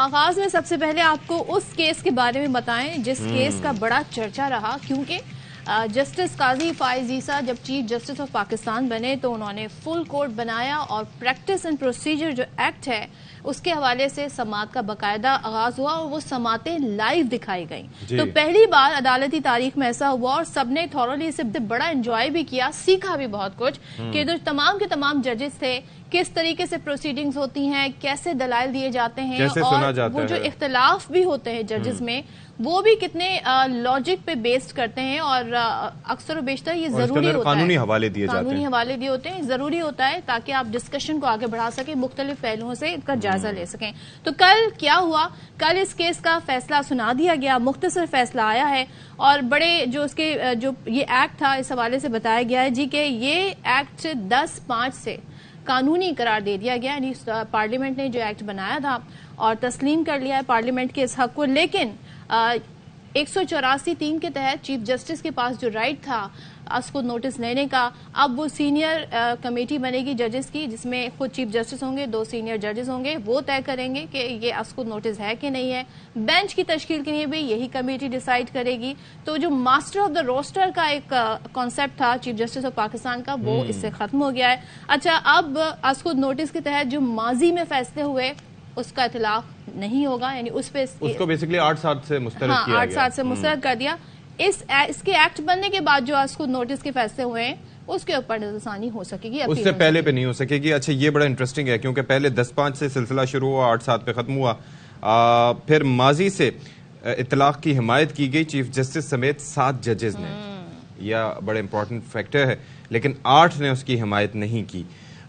آغاز میں سب سے پہلے آپ کو اس کیس کے بارے میں بتائیں جس کیس کا بڑا چرچا رہا، کیونکہ جسٹس قاضی فائز عیسیٰ جب چیف جسٹس آف پاکستان بنے تو انہوں نے فل کورٹ بنایا اور پریکٹس اینڈ پروسیجر جو ایکٹ ہے اس کے حوالے سے سماعت کا باقاعدہ آغاز ہوا اور وہ سماعتیں لائیو دکھائی گئیں تو پہلی بار عدالتی تاریخ میں ایسا ہوا اور سب نے تھورولی اسے بڑا انجوائے بھی کیا، سیکھا بھی بہت کچھ کہ جو تمام کے تمام ججز تھے کس طریقے سے پروسیڈنگز ہوتی ہیں، کیسے دلائل دیے جاتے ہیں اور وہ جو اختلاف بھی ہوتے ہیں ججز میں وہ بھی کتنے لاجک پہ بیسڈ کرتے ہیں اور اکثر و بیشتر یہ ضروری ہوتا ہے، قانونی حوالے دیے ہوتے ہیں، ضروری ہوتا ہے تاکہ آپ ڈسکشن کو آگے بڑھا سکیں، مختلف پہلوؤں سے اس کا جائزہ لے سکیں۔ تو کل کیا ہوا؟ کل اس کیس کا فیصلہ سنا دیا گیا، مختصر فیصلہ آیا ہے اور بڑے جو اس کے جو یہ ایکٹ تھا اس حوالے سے بتایا گیا ہے جی کہ یہ ایکٹ 10/5 سے قانونی قرار دے دیا گیا، یعنی پارلیمنٹ نے جو ایکٹ بنایا تھا اور تسلیم کر لیا ہے پارلیمنٹ کے اس حق کو، لیکن 184(3) کے تحت چیف جسٹس کے پاس جو رائٹ تھا اس کو نوٹس لینے کا، اب وہ سینئر کمیٹی بنے گی ججز کی جس میں خود چیف جسٹس ہوں گے، 2 سینئر ججز ہوں گے، وہ طے کریں گے کہ یہ اس کو نوٹس ہے کہ نہیں ہے۔ بینچ کی تشکیل کے لیے بھی یہی کمیٹی ڈیسائیڈ کرے گی۔ تو جو ماسٹر آف دا روسٹر کا ایک کانسیپٹ تھا چیف جسٹس آف پاکستان کا وہ اس سے ختم ہو گیا ہے۔ اچھا، اب اس کو نوٹس کے تحت جو ماضی میں فیصلے ہوئے اس کا اطلاق نہیں ہوگا، یعنی اس کو بیسیکلی 8 سال سے مسترد کیا گیا، 8 سال سے مسترد کر دیا۔ اس کے ایکٹ بننے کے بعد جو اس کو نوٹس کے فیصلے ہوئے ہیں اس کے اوپر نظر ثانی ہو سکے گی، اس سے پہلے پہ نہیں ہو سکے گی۔ اچھا، یہ بڑا انٹرسٹنگ ہے کیونکہ پہلے 10/5 سے سلسلہ شروع ہوا، 8 سال پہ ختم ہوا، پھر ماضی سے اطلاق کی حمایت کی گئی چیف جسٹس سمیت 7 ججز نے، یہ بڑا امپورٹنٹ فیکٹر ہے، لیکن 8 نے اس کی حمایت نہیں کی۔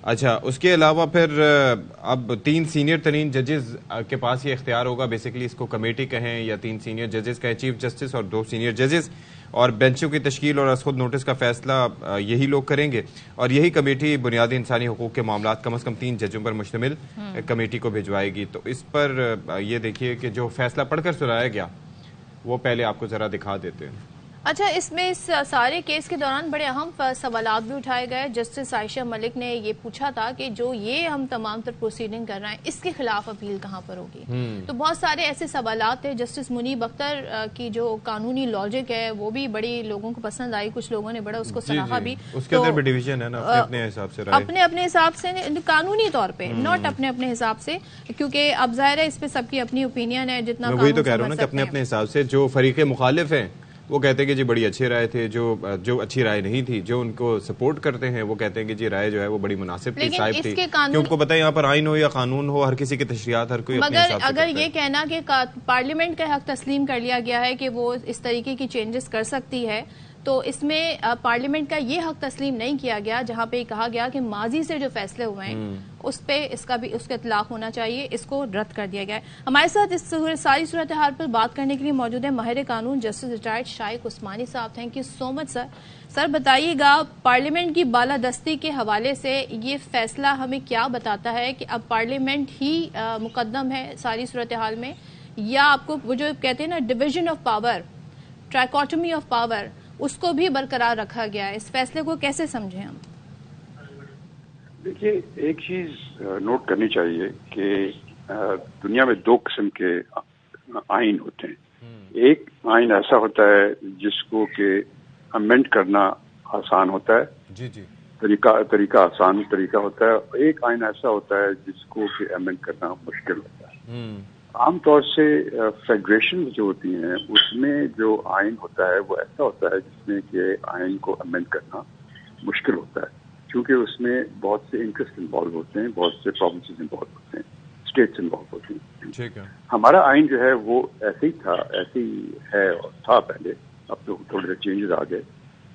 اچھا، اس کے علاوہ پھر اب 3 سینئر ترین ججز کے پاس یہ اختیار ہوگا، بیسیکلی اس کو کمیٹی کہیں یا 3 سینئر ججز کہیں، چیف جسٹس اور 2 سینئر ججز، اور بینچوں کی تشکیل اور از خود نوٹس کا فیصلہ یہی لوگ کریں گے، اور یہی کمیٹی بنیادی انسانی حقوق کے معاملات کم از کم 3 ججوں پر مشتمل کمیٹی کو بھجوائے گی۔ تو اس پر یہ دیکھیے کہ جو فیصلہ پڑھ کر سنایا گیا وہ پہلے آپ کو ذرا دکھا دیتے ہیں۔ اچھا، اس میں اس سارے کیس کے دوران بڑے اہم سوالات بھی اٹھائے گئے۔ جسٹس عائشہ ملک نے یہ پوچھا تھا کہ جو یہ ہم تمام تر پروسیڈنگ کر رہے ہیں اس کے خلاف اپیل کہاں پر ہوگی؟ تو بہت سارے ایسے سوالات تھے۔ جسٹس منیب اختر کی جو قانونی لاجک ہے وہ بھی بڑی لوگوں کو پسند آئی، کچھ لوگوں نے بڑا اس کو سراہا بھی۔ اس کے اندر بھی ڈیویژن ہے نا، اپنے حساب سے اپنے حساب سے قانونی طور پہ، ناٹ اپنے حساب سے، کیونکہ اب ظاہر ہے اس پہ سب کی اپنی اوپینین ہے، جتنا وہی تو کہہ رہا ہوں نا کہ اپنے حساب سے جو فریق مخالف ہیں وہ کہتے ہیں کہ جی بڑی اچھی رائے تھے، جو اچھی رائے نہیں تھی، جو ان کو سپورٹ کرتے ہیں وہ کہتے ہیں کہ جی رائے جو ہے وہ بڑی مناسب تھی، صاحب تھی، کہ ان کو پتہ ہے یہاں پر آئین ہو یا قانون ہو، ہر کسی کی تشریحات ہر کوئی اپنے حساب سے کرتا ہے۔ مگر اگر یہ کہنا کہ پارلیمنٹ کا حق تسلیم کر لیا گیا ہے کہ وہ اس طریقے کی چینجز کر سکتی ہے، تو اس میں پارلیمنٹ کا یہ حق تسلیم نہیں کیا گیا جہاں پہ کہا گیا کہ ماضی سے جو فیصلے ہوئے ہیں اس پہ اس کا اطلاق ہونا چاہیے، اس کو رد کر دیا گیا ہے۔ ہمارے ساتھ اس ساری صورتحال پر بات کرنے کے لیے موجود ہے ماہر قانون جسٹس ریٹائرڈ شائق عثمانی صاحب۔ تھینک یو سو مچ سر۔ سر بتائیے گا، پارلیمنٹ کی بالادستی کے حوالے سے یہ فیصلہ ہمیں کیا بتاتا ہے کہ اب پارلیمنٹ ہی مقدم ہے ساری صورتحال میں، یا آپ کو وہ جو کہتے ہیں نا division of power, trichotomy of power, اس کو بھی برقرار رکھا گیا ہے؟ اس فیصلے کو کیسے سمجھیں ہم؟ دیکھیے، ایک چیز نوٹ کرنی چاہیے کہ دنیا میں 2 قسم کے آئین ہوتے ہیں۔ ایک آئین ایسا ہوتا ہے جس کو کہ امینڈ کرنا آسان ہوتا ہے، طریقہ آسان طریقہ ہوتا ہے۔ ایک آئین ایسا ہوتا ہے جس کو کہ امینڈ کرنا مشکل ہوتا ہے۔ عام طور سے فیڈریشن جو ہوتی ہیں اس میں جو آئین ہوتا ہے وہ ایسا ہوتا ہے جس میں کہ آئین کو امینڈ کرنا مشکل ہوتا ہے، کیونکہ اس میں بہت سے انٹرسٹ انوالو ہوتے ہیں، بہت سے پروونسز انوالو ہوتے ہیں، اسٹیٹس انوالو ہوتی ہیں۔ ہمارا آئین جو ہے وہ ایسے ہی تھا، ایسے ہی ہے اور تھا پہلے، اب تو تھوڑے سے چینجز آ گئے،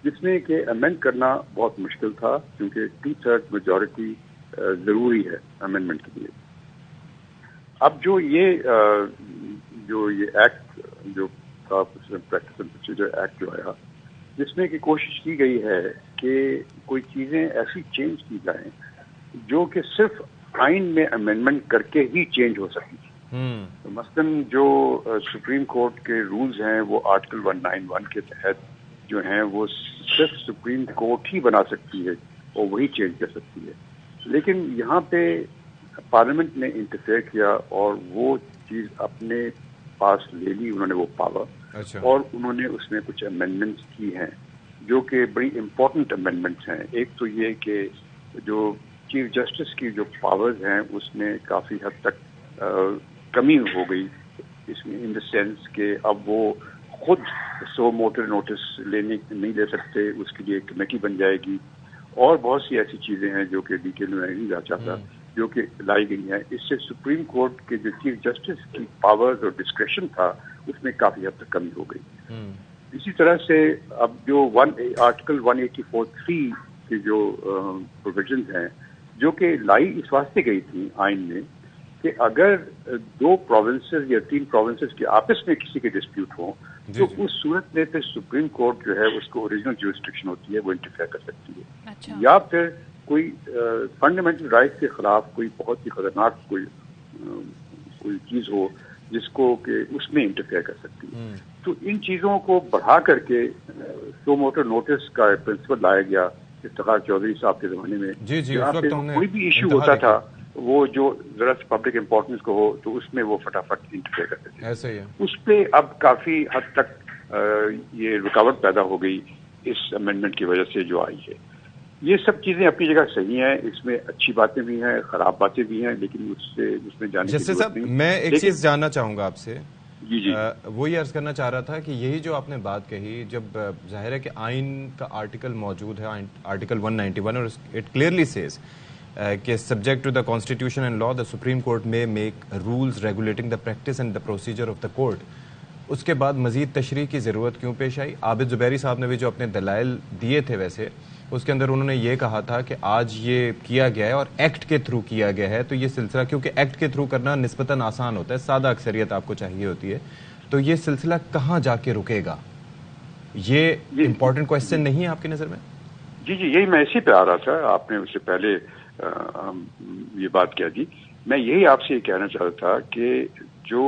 جس میں کہ امینڈ کرنا بہت مشکل تھا کیونکہ 2/3 میجورٹی ضروری ہے امینڈمنٹ کے لیے۔ اب جو یہ ایکٹ جو تھا پریکٹس اینڈ پروسیجر ایکٹ جو آیا، جس میں کہ کوشش کی گئی ہے کہ کوئی چیزیں ایسی چینج کی جائیں جو کہ صرف آئین میں امینڈمنٹ کر کے ہی چینج ہو سکیں۔ مثلاً جو سپریم کورٹ کے رولز ہیں وہ آرٹیکل 191 کے تحت جو ہیں وہ صرف سپریم کورٹ ہی بنا سکتی ہے اور وہی چینج کر سکتی ہے، لیکن یہاں پہ پارلیمنٹ نے انٹرفیئر کیا اور وہ چیز اپنے پاس لے لی انہوں نے وہ پاور، اور انہوں نے اس میں کچھ امینڈمنٹس کی ہیں جو کہ بڑی امپورٹنٹ امینڈمنٹس ہیں. ایک تو یہ کہ جو چیف جسٹس کی جو پاورز ہیں اس میں کافی حد تک کمی ہو گئی اس میں، ان دا سینس کہ اب وہ خود سو موٹر نوٹس نہیں لے سکتے، اس کے لیے ایک کمیٹی بن جائے گی، اور بہت سی ایسی چیزیں ہیں جو کہ ڈیٹیل میں نہیں جا چاہتا جو کہ لائی گئی ہیں. اس سے سپریم کورٹ کے جو چیف جسٹس کی پاورز اور ڈسکریشن تھا اس میں کافی حد تک کمی ہو گئی. اسی طرح سے اب جو آرٹیکل 184(3) کی جو پروویژنز ہیں جو کہ لائی اس واسطے گئی تھی آئین میں کہ اگر 2 پروونسز یا 3 پروونسز کے آپس میں کسی کے ڈسپیوٹ ہوں تو اس صورت میں پھر سپریم کورٹ جو ہے اس کو اوریجنل جورسڈکشن ہوتی ہے، وہ انٹرفیئر کر سکتی ہے. یا پھر کوئی فنڈامنٹل رائٹ کے خلاف کوئی بہت ہی خطرناک کوئی چیز ہو جس کو کہ اس میں انٹرفیئر کر سکتی ہے. تو ان چیزوں کو بڑھا کر کے سو موٹر نوٹس کا پرنسپل لایا گیا افتخار چودھری صاحب کے زمانے میں. جہاں پہ کوئی بھی ایشو ہوتا تھا وہ جو ذرا پبلک امپورٹنس کو ہو تو اس میں وہ فٹافٹ انٹرفیئر کرتے تھے. ایسے ہی اس پہ اب کافی حد تک یہ رکاوٹ پیدا ہو گئی اس امینڈمنٹ کی وجہ سے جو آئی ہے. یہ سب چیزیں اپنی جگہ صحیح ہیں، اس میں اچھی باتیں بھی ہیں، خراب باتیں بھی ہیں، لیکن اس میں جانے کی ضرورت نہیں. میں ایک چیز جاننا چاہوں گا آپ سے. جی وہ یہ عرض کرنا چاہ رہا تھا کہ یہی جو آپ نے بات کہی، جب ظاہر ہے کہ آئین کا آرٹیکل موجود ہے، آرٹیکل 191، اور اٹ کلیئرلی سیز کہ subject to the constitution and law the Supreme Court may make rules regulating the practice and the procedure of the court. اس کے بعد مزید تشریح کی ضرورت کیوں پیش آئی؟ عابد زبیری صاحب نے بھی جو اپنے دلائل دیے تھے ویسے اس کے اندر انہوں نے یہ کہا تھا کہ آج یہ کیا گیا ہے اور ایکٹ کے تھرو کیا گیا ہے، تو یہ سلسلہ کیونکہ ایکٹ کے تھرو کرنا نسبتاً آسان ہوتا ہے، سادہ اکثریت آپ کو چاہیے ہوتی ہے، تو یہ سلسلہ کہاں جا کے رکے گا؟ یہ امپورٹنٹ کوشچن نہیں ہے آپ کی نظر میں؟ جی یہی میں اسی پہ آ رہا تھا، آپ نے اس سے پہلے یہ بات کیا جی. میں یہی آپ سے یہ کہنا چاہتا تھا کہ جو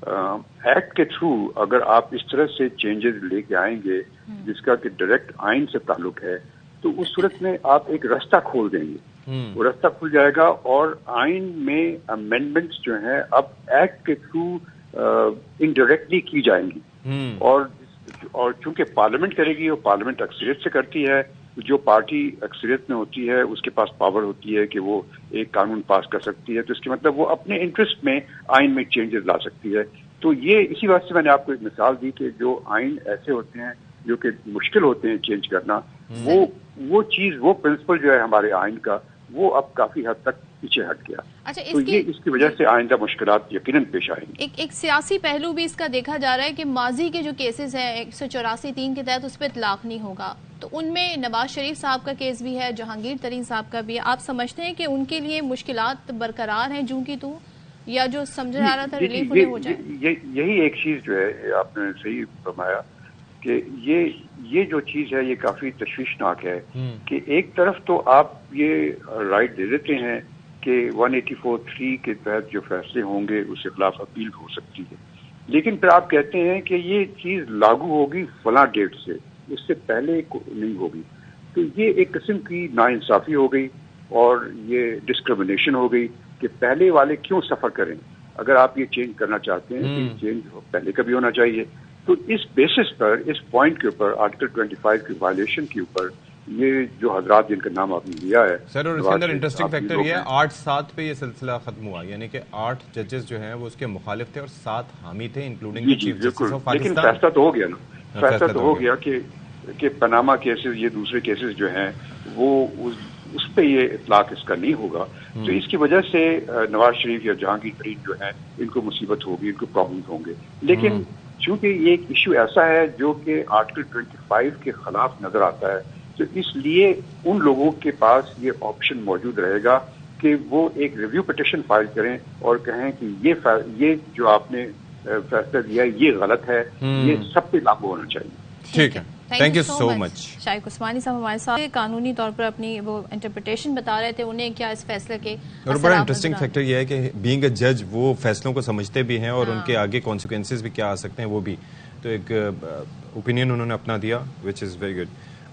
ایکٹ کے تھرو اگر آپ اس طرح سے چینجز لے کے آئیں گے جس کا کہ ڈائریکٹ آئین سے تعلق ہے تو اس صورت میں آپ ایک رستہ کھول دیں گے، وہ رستہ کھل جائے گا، اور آئین میں امینڈمنٹس جو ہیں اب ایکٹ کے تھرو انڈائریکٹلی کی جائیں گی، اور چونکہ پارلیمنٹ کرے گی اور پارلیمنٹ اکثریت سے کرتی ہے، جو پارٹی اکثریت میں ہوتی ہے اس کے پاس پاور ہوتی ہے کہ وہ ایک قانون پاس کر سکتی ہے، تو اس کے مطلب وہ اپنے انٹرسٹ میں آئین میں چینجز لا سکتی ہے. تو یہ اسی واسطے سے میں نے آپ کو ایک مثال دی کہ جو آئین ایسے ہوتے ہیں جو کہ مشکل ہوتے ہیں چینج کرنا، وہ چیز، وہ پرنسپل جو ہے ہمارے آئین کا، وہ اب کافی حد تک پیچھے ہٹ گیا. تو یہ اس کی وجہ سے آئندہ مشکلات یقیناً پیش آئیں گی. ایک سیاسی پہلو بھی اس کا دیکھا جا رہا ہے کہ ماضی کے جو کیسز ہیں 184(3) کے تحت اس پہ اطلاق نہیں ہوگا، تو ان میں نواز شریف صاحب کا کیس بھی ہے، جہانگیر ترین صاحب کا بھی ہے. آپ سمجھتے ہیں کہ ان کے لیے مشکلات برقرار ہیں جوں کی تو، یا جو سمجھا جا رہا تھا ریلیف انہیں ہو جائے؟ یہی ایک چیز جو ہے آپ نے صحیح فرمایا کہ یہ جو چیز ہے یہ کافی تشویشناک ہے کہ ایک طرف تو آپ یہ رائٹ دے دیتے ہیں کہ 184(3) کے تحت جو فیصلے ہوں گے اس کے خلاف اپیل ہو سکتی ہے، لیکن پھر آپ کہتے ہیں کہ یہ چیز لاگو ہوگی فلاں ڈیٹ سے، اس سے پہلے نہیں ہوگی. تو یہ ایک قسم کی ناانصافی ہو گئی اور یہ ڈسکرمنیشن ہو گئی کہ پہلے والے کیوں سفر کریں. اگر آپ یہ چینج کرنا چاہتے ہیں تو یہ چینج پہلے کا بھی ہونا چاہیے. تو اس بیسس پر، اس پوائنٹ کے اوپر، آرٹیکل 25 کی وائلیشن کے اوپر، یہ جو حضرات جن کا نام آپ نے لیا ہے سر، اور اس کے اندر انٹرسٹنگ فیکٹر یہ ہے 8-7 پہ یہ سلسلہ ختم ہوا، یعنی کہ 8 ججز جو ہیں وہ اس کے مخالف تھے اور 7 حامی تھے including chief justice of Pakistan. لیکن فیصلہ تو ہو گیا نا، فیصلہ تو ہو گیا کہ پاناما کیسز، یہ دوسرے کیسز جو ہیں وہ اس پہ یہ اطلاق اس کا نہیں ہوگا. تو اس کی وجہ سے نواز شریف یا جہانگیر ترین جو ہیں ان کو مصیبت ہوگی، ان کو پرابلمز ہوں گے. لیکن چونکہ یہ ایک ایشو ایسا ہے جو کہ آرٹیکل 25 کے خلاف نظر آتا ہے، تو اس لیے ان لوگوں کے پاس یہ آپشن موجود رہے گا کہ وہ ایک ریویو پٹیشن فائل کریں اور کہیں کہ یہ جو آپ نے فیصلہ دیا ہے یہ غلط ہے، یہ سب پہ لاگو ہونا چاہیے. ٹھیک ہے، تھینک یو سو مچ. شائق عثمانی صاحب ہمارے ساتھ قانونی طور پر اپنی وہ انٹرپریٹیشن بتا رہے تھے، انہیں کیا اس فیصلے کے اور بڑا انٹرسٹنگ فیکٹر یہ ہے کہ بینگ اے جج وہ فیصلوں کو سمجھتے بھی ہیں اور ان کے آگے کانسیکوینسز بھی کیا آ سکتے ہیں وہ بھی، تو ایک اوپینین انہوں نے اپنا دیا وچ از ویری گڈ.